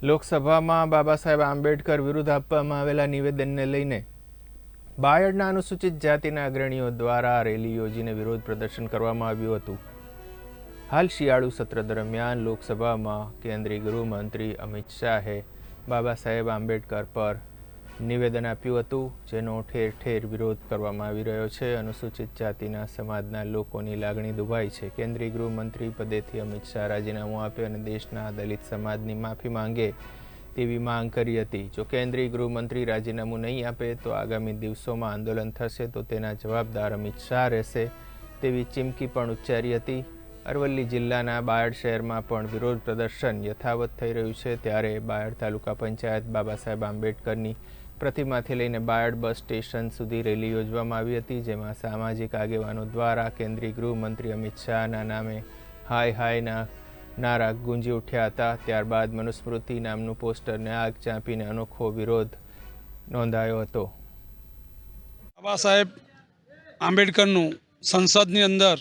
લોકસભામાં બાબા સાહેબ આંબેડકર વિરુદ્ધ આપવામાં આવેલા નિવેદનને લઈને બાયડના અનુસૂચિત જાતિના અગ્રણીઓ દ્વારા રેલી યોજીને વિરોધ પ્રદર્શન કરવામાં આવ્યું હતું। હાલ શિયાળુ સત્ર દરમિયાન લોકસભામાં કેન્દ્રીય ગૃહમંત્રી અમિત શાહે બાબા સાહેબ આંબેડકર પર નિવેદન આપ્યું હતું, જેનો ઠેર ઠેર વિરોધ કરવામાં આવી રહ્યો છે। અનુસૂચિત જાતિના સમાજના લોકોની લાગણી દુભાઈ છે। કેન્દ્રીય ગૃહમંત્રી પદેથી અમિત શાહ રાજીનામું આપે અને દેશના દલિત સમાજની માફી માંગે તેવી માંગ કરી હતી। જો કેન્દ્રીય ગૃહમંત્રી રાજીનામું નહીં આપે તો આગામી દિવસોમાં આંદોલન થશે, તો તેના જવાબદાર અમિત શાહ રહેશે તેવી ચીમકી પણ ઉચ્ચારી હતી। અરવલ્લી જિલ્લાના બાયડ શહેરમાં પણ વિરોધ પ્રદર્શન યથાવત થઈ રહ્યું છે। ત્યારે બાયડ તાલુકા પંચાયત બાબા સાહેબ આંબેડકરની પ્રતિમાથી લઈને બાયડ બસ સ્ટેશન સુધી રેલી યોજવામાં આવી હતી, જેમાં સામાજિક આગેવાનો દ્વારા કેન્દ્રીય ગૃહમંત્રી અમિત શાહના નામે હાય હાયના નારા ગુંજી ઉઠ્યા હતા। ત્યારબાદ મનુસ્મૃતિ નામનું પોસ્ટરને આગ ચાંપીને અનોખો વિરોધ નોંધાયો હતો। બાબા સાહેબ આંબેડકરનું સંસદની અંદર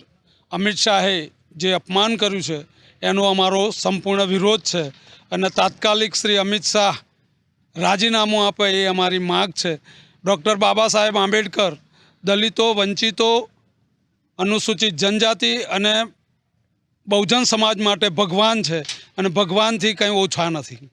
અમિત શાહે જે અપમાન કર્યું છે એનો અમારો સંપૂર્ણ વિરોધ છે અને તાત્કાલિક શ્રી અમિત શાહ રાજીનામું આપે એ અમારી માગ છે। ડૉક્ટર બાબા સાહેબ આંબેડકર દલિતો, વંચિતો, અનુસૂચિત જનજાતિ અને બહુજન સમાજ માટે ભગવાન છે અને ભગવાનથી કંઈ ઓછા નથી।